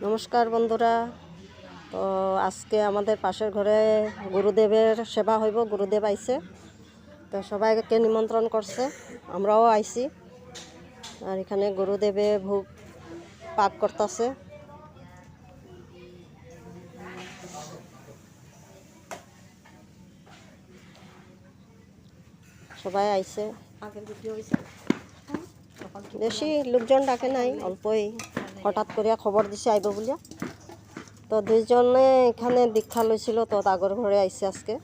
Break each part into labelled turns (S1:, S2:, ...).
S1: নমস্কার বন্ধুরা। তো আজকে আমাদের পাশের ঘরে গুরুদেবের সেবা হইব। গুরুদেব আইছে, তো সবাইকে নিমন্ত্রণ করছে, আমরাও আইছি। আর এখানে গুরুদেবে ভোগ পাক করতেছে। সবাই আইছে। বেশি লোকজন ডাকে নাই, অল্পই। হঠাৎ করে খবর দিছে আইব বলিয়া। তো দুইজনে এখানে দীক্ষা লইছিল, তো তাগর ঘরে আইছে আজকে।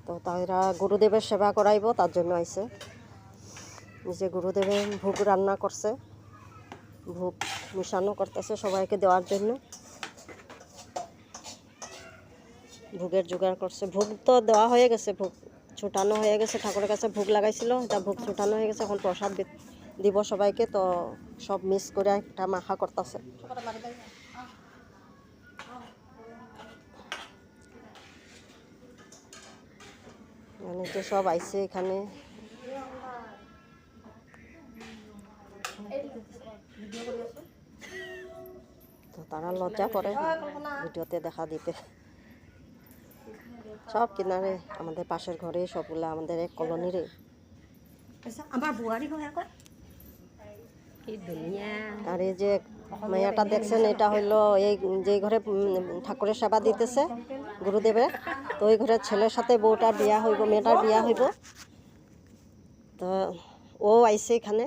S1: তো তারা গুরুদেবের সেবা করাইব, তার জন্য আইছে। নিজে গুরুদেবে ভোগ রান্না করছে, ভোগ মিশানো করতেছে সবাইকে দেওয়ার জন্য। ভোগের জোগাড় করছে। ভোগ তো দেওয়া হয়ে গেছে, ভোগ ছুটানো হয়ে গেছে। ঠাকুরের কাছে ভোগ লাগাইছিল, এটা ভোগ ছুটানো হয়ে গেছে। এখন প্রসাদ দিব সবাইকে। তো সব মিক্স করে একটা মাখা করতেছে। মানে যে সব আইছে এখানে। তো তারা লজ্জা করে ভিডিওতে দেখা দিতে। সব কিনারে আমাদের পাশের ঘরে, সবগুলা আমাদের এক কলোনিরে।
S2: আমার বুয়ারি হয় এখন।
S1: আর এই যে মেয়েটা দেখছেন, এটা হইলো এই যে ঘরে ঠাকুরের সেবা দিতেছে গুরুদেবের। তো ওই ঘরের ছেলের সাথে বউটার বিয়া হইব, মেয়েটার বিয়া হইব। তো ও আইছে এখানে।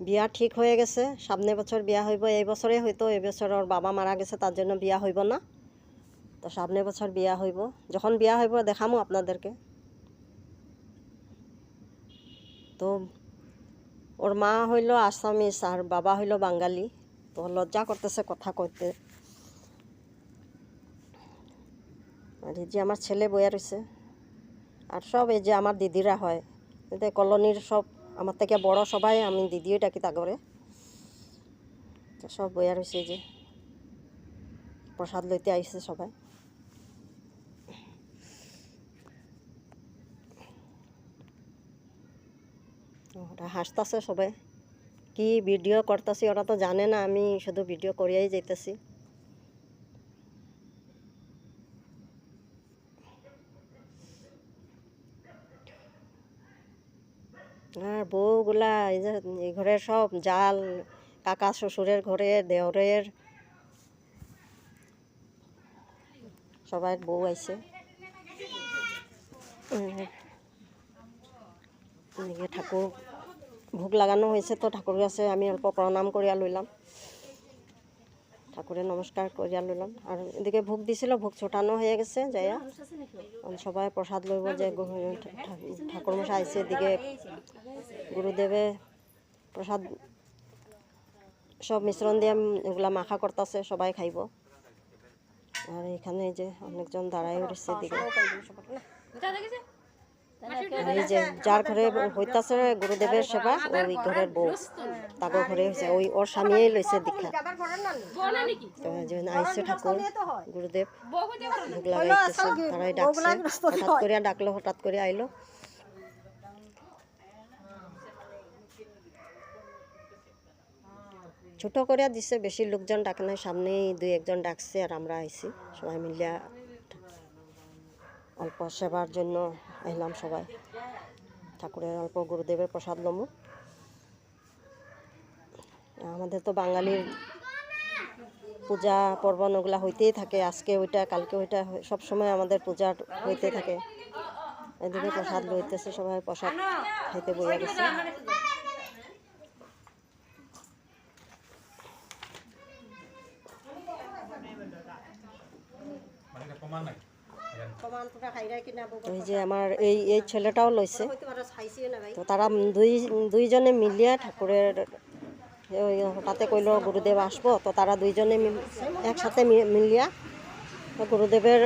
S1: বিয়া ঠিক হয়ে গেছে, সামনে বছর বিয়া হইব। এই বছরে হয়তো, এই বছর ওর বাবা মারা গেছে, তার জন্য বিয়া হইব না। তো সামনে বছর বিয়া হইব। যখন বিয়া হইব দেখামো আপনাদেরকে। তো ওর মা হইল আসামিস আর বাবা হইল বাঙালি। তো লজ্জা করতেছে কথা কইতে। আর এই যে আমার ছেলে বইয়া রয়েছে। আর সব এই যে আমার দিদিরা হয়, এতে কলোনির সব আমার থেকে বড় সবাই, আমি দিদিও ডাকি তা করে। তো সব বইয়া রয়েছে, এই যে প্রসাদ লইতে আইছে সবাই। ওরা হাসতেছে সবাই। কি ভিডিও করতেছি ওরা তো জানে না, আমি শুধু ভিডিও করিয়াই যাইতেছি। আর বউগুলা এই যে এই ঘরের সব জাল, কাকা শ্বশুরের ঘরে, দেওরের সবাই বউ আইছে। এদিকে ঠাকুর ভোগ লাগানো হয়েছে, তো ঠাকুর কাছে আমি অল্প প্রণাম করিয়া লইলাম, ঠাকুরে নমস্কার করিয়া লইলাম। আর এদিকে ভোগ দিছিল, ভোগ ছোটানো হয়ে গেছে যাইয়া। সবাই প্রসাদ লইব। যে ঠাকুর মশাই আইছে, এদিকে গুরুদেবে প্রসাদ সব মিশ্রণ দিয়ে এগুলা মাখা করতেছে, সবাই খাইব। আর এখানে যে অনেকজন দাঁড়াই উঠেছে এদিকে। এই যে যার ঘরে হইতাছে গুরুদেবের সেবা, ওই ঘরের বউ, তাগো ঘরে হয়েছে, ওই ওর স্বামীই লইছে দীক্ষা। তো আইসে ঠাকুর গুরুদেব ভোগ লাগাইতেছে, তারাই ডাকছে। হঠাৎ করে ডাকলো, হঠাৎ করে আইলো। ছোট করে দিছে, বেশি লোকজন ডাকে নাই, সামনেই দুই একজন ডাকছে। আর আমরা আইছি সবাই মিলিয়া অল্প সেবার জন্য আইলাম সবাই। ঠাকুরের অল্প গুরুদেবের প্রসাদ লমু। আমাদের তো বাঙালির পূজা পর্বণ ওগুলা হইতেই থাকে, আজকে ওইটা কালকে ওইটা, সবসময় আমাদের পূজা হইতে থাকে। এদিকে প্রসাদ লইতেছে, সবাই প্রসাদ খাইতে বইয়া গেছে। ওই যে আমার এই ছেলেটাও লইছে। তো তারা দুইজনে মিলিয়া ঠাকুরের হঠাৎ কইল গুরুদেব আসবো, তো তারা দুইজনে একসাথে মিলিয়া গুরুদেবের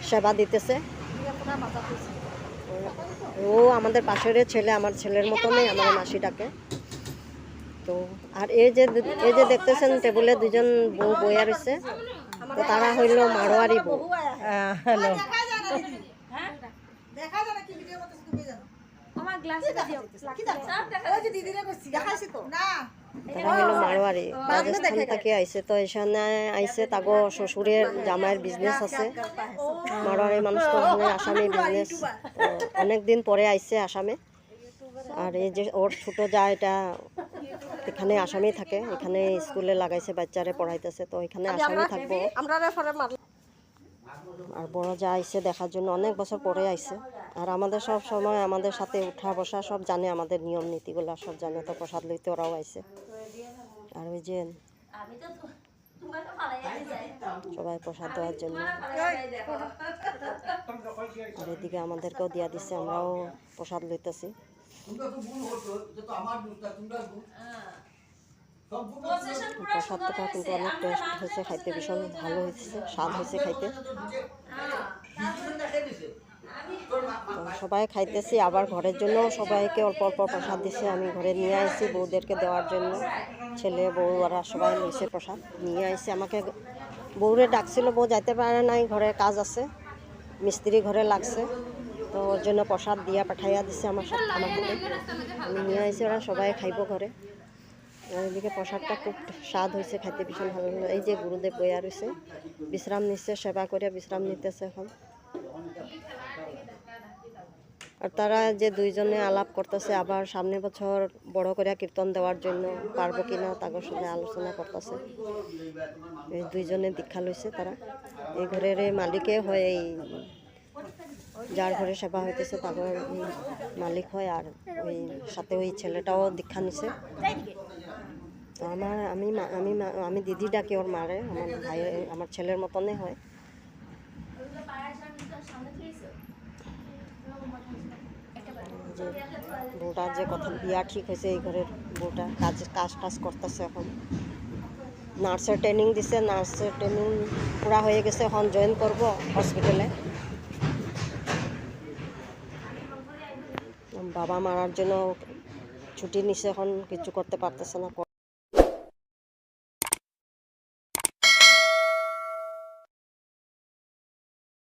S1: সেবা দিতেছে। ও আমাদের পাশের ছেলে, আমার ছেলের মতনই, আমার মাসি ডাকে। তো আর এই যে দেখতেছেন টেবিলে দুজন বউ বইয়া রয়েছে, তো তারা হইল মারোয়ারি বউ। হ্যালো, তারা হলো মারোয়ারি, রাজস্থান থেকে আইছে। তো এখানে আইছে, তাগো শ্বশুরের জামাইয়ের বিজনেস আছে, মারোয়ারি মানুষ তো ওখানে আসামে বিজনেস। তো অনেক দিন পরে আইছে আসামে। আর এই যে ওর ছোটো যা, এটা এখানে আসামেই থাকে, এখানে স্কুলে লাগাইছে, বাচ্চারে পড়াইতেছে, তো এখানে আসামে থাকবো। আর বড় যা আইছে দেখার জন্য, অনেক বছর পরে আইছে। আর আমাদের সব সময় আমাদের সাথে উঠা বসা সব জানে, আমাদের নিয়ম নীতিগুলো সব জানে। তো প্রসাদ লইতে ওরাও আইছে। আর ওই যে সবাই প্রসাদ দেওয়ার জন্য। আর এদিকে আমাদেরকেও দিয়া দিছে, আমরাও প্রসাদ লইতেছি। প্রসাদটা কিন্তু অনেক টেস্ট হয়েছে, খাইতে ভীষণ ভালো হয়েছে, স্বাদ হয়েছে খাইতে। তো সবাই খাইতেছি, আবার ঘরের জন্য সবাইকে অল্প অল্প প্রসাদ দিছে। আমি ঘরে নিয়ে আসছি বউদেরকে দেওয়ার জন্য, ছেলে বউ ওরা সবাই নিয়েছে প্রসাদ নিয়ে আসছে। আমাকে বউরে ডাকছিল, বউ যাইতে পারে নাই, ঘরে কাজ আছে, মিস্ত্রি ঘরে লাগছে, তো ওর জন্য প্রসাদ দিয়া পাঠাইয়া দিছে আমার সাথে, আমার হাতে আমি নিয়ে আসছি। ওরা সবাই খাইব ঘরে। আর এদিকে প্রসাদটা খুব স্বাদ হয়েছে, খাইতে ভীষণ ভালো। এই যে গুরুদেব বইয়া রয়েছে, বিশ্রাম নিচ্ছে, সেবা করে বিশ্রাম নিতেছে এখন। আর তারা যে দুইজনে আলাপ করতেছে, আবার সামনে বছর বড় করে কীর্তন দেওয়ার জন্য পারবো কিনা তাদের সাথে আলোচনা করতেছে। এই দুইজনে দীক্ষা লইছে তারা। এই ঘরের মালিকে হয়, এই যার ঘরে সেবা হইতেছে তাদের মালিক হয়। আর ওই সাথে ওই ছেলেটাও দীক্ষা নিছে। তো আমি দিদি ডাকি ওর মারে, আমার ভাই আমার ছেলের মতনই হয়। যে বউটার যে কথা বিয়া ঠিক হয়েছে, এই ঘরের বউটা কাজ টাজ করতেছে এখন। নার্সের ট্রেনিং দিছে, নার্সের ট্রেনিং পুরা হয়ে গেছে, এখন জয়েন করব হসপিটালে। বাবা মারার জন্য ছুটি নিছে, এখন কিছু করতে পারতেছে না।